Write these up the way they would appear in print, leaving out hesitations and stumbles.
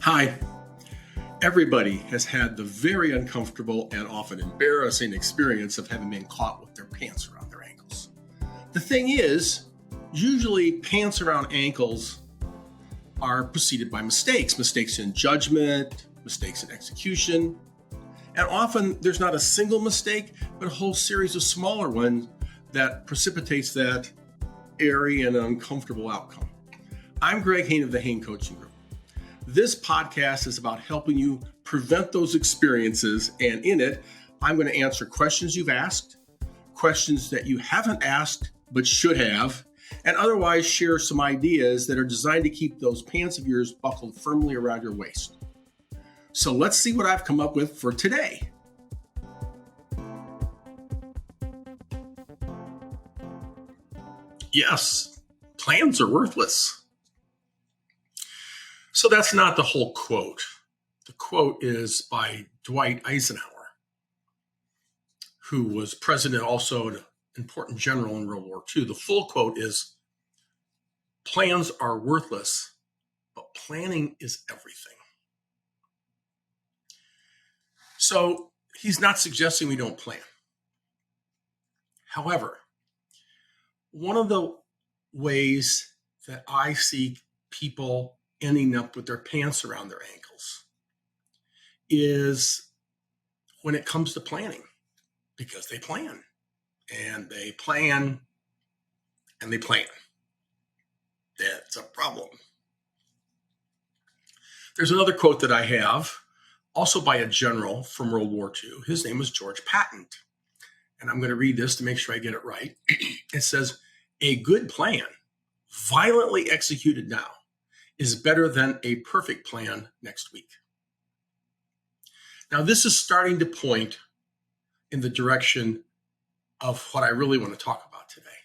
Hi. Everybody has had the very uncomfortable and often embarrassing experience of having been caught with their pants around their ankles. The thing is, usually pants around ankles are preceded by mistakes in judgment, mistakes in execution, and often there's not a single mistake, but a whole series of smaller ones that precipitates that airy and uncomfortable outcome. I'm Greg Hain of the Hain Coaching Group. This podcast is about helping you prevent those experiences, and in it, I'm going to answer questions you've asked, questions that you haven't asked but should have, and otherwise share some ideas that are designed to keep those pants of yours buckled firmly around your waist. So let's see what I've come up with for today. Yes, plans are worthless. So that's not the whole quote. The quote is by Dwight Eisenhower, who was president, also an important general in World War II. The full quote is, "Plans are worthless, but planning is everything." So he's not suggesting we don't plan. However, one of the ways that I see people ending up with their pants around their ankles is when it comes to planning, because they plan and they plan and they plan. That's a problem. There's another quote that I have, also by a general from World War II. His name was George Patton. And I'm going to read this to make sure I get it right. It says, "A good plan, violently executed now, is better than a perfect plan next week." Now, this is starting to point in the direction of what I really want to talk about today,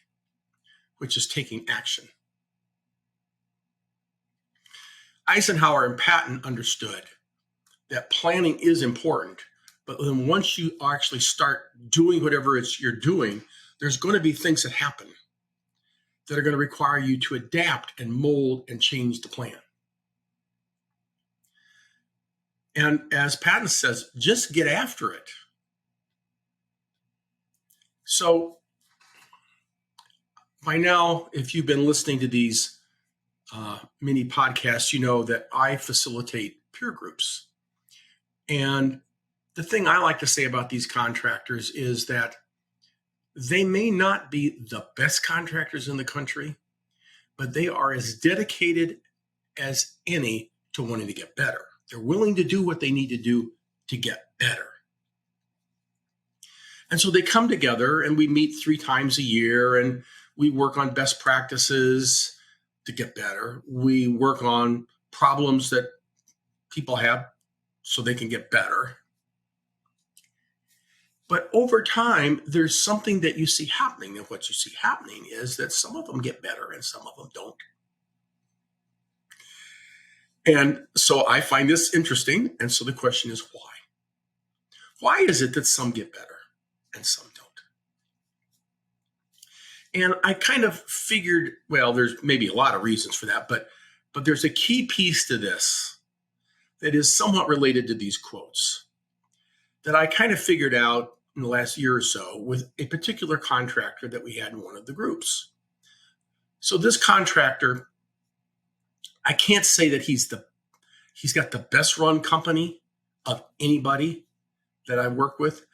which is taking action. Eisenhower and Patton understood that planning is important, but then once you actually start doing whatever you're doing, there's going to be things that happen that are going to require you to adapt and mold and change the plan. And as Patton says, just get after it. So by now, if you've been listening to these mini podcasts, you know that I facilitate peer groups. And the thing I like to say about these contractors is that they may not be the best contractors in the country, but they are as dedicated as any to wanting to get better. They're willing to do what they need to do to get better. And so they come together and we meet 3 times a year and we work on best practices to get better. We work on problems that people have so they can get better. But over time, there's something that you see happening. And what you see happening is that some of them get better and some of them don't. And so I find this interesting. And so the question is why? Why is it that some get better and some don't? And I kind of figured, well, there's maybe a lot of reasons for that, but there's a key piece to this that is somewhat related to these quotes that I kind of figured out in the last year or so with a particular contractor that we had in one of the groups. So this contractor, I can't say that he's got the best run company of anybody that I work with,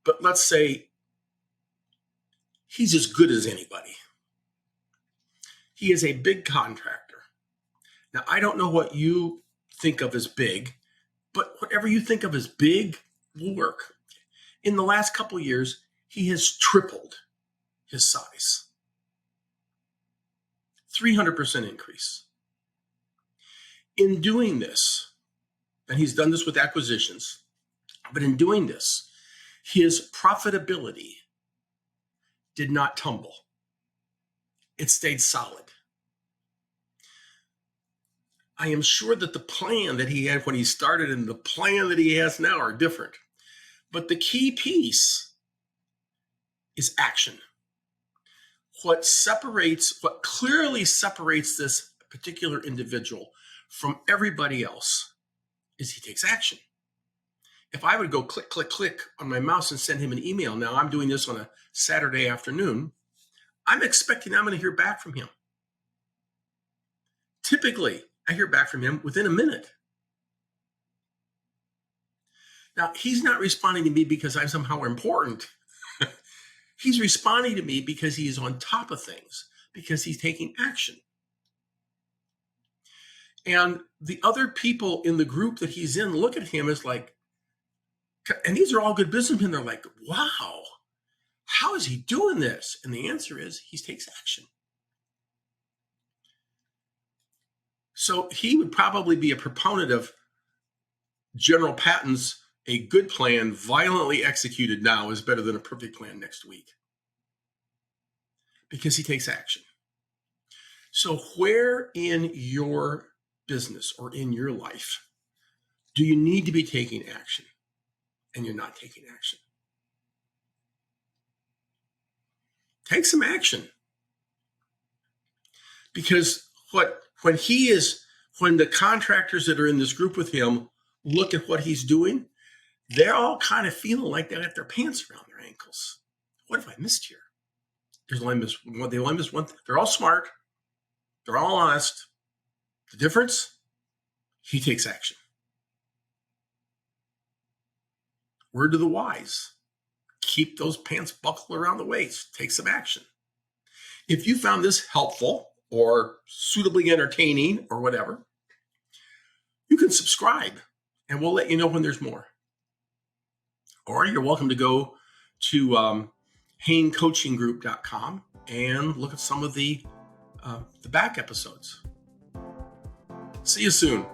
but let's say he's as good as anybody. He is a big contractor. Now, I don't know what you think of as big, but whatever you think of as big will work. In the last couple of years, he has tripled his size. 300% increase. In doing this, and he's done this with acquisitions, but in doing this, his profitability did not tumble. It stayed solid. I am sure that the plan that he had when he started and the plan that he has now are different. But the key piece is action. What clearly separates this particular individual from everybody else is he takes action. If I would go click, click, click on my mouse and send him an email, now I'm doing this on a Saturday afternoon, I'm expecting I'm going to hear back from him. Typically, I hear back from him within a minute. Now, he's not responding to me because I'm somehow important. He's responding to me because he is on top of things, because he's taking action. And the other people in the group that he's in look at him as like, and these are all good businessmen. They're like, wow, how is he doing this? And the answer is he takes action. So he would probably be a proponent of General Patton's "a good plan violently executed now is better than a perfect plan next week," because he takes action. So where in your business or in your life do you need to be taking action and you're not taking action? Take some action. Because when the contractors that are in this group with him look at what he's doing, they're all kind of feeling like they got their pants around their ankles. What have I missed here? They only missed one. They're all smart. They're all honest. The difference? He takes action. Word to the wise: keep those pants buckled around the waist. Take some action. If you found this helpful or suitably entertaining or whatever, you can subscribe and we'll let you know when there's more. Or you're welcome to go to HainCoachingGroup.com and look at some of the back episodes. See you soon.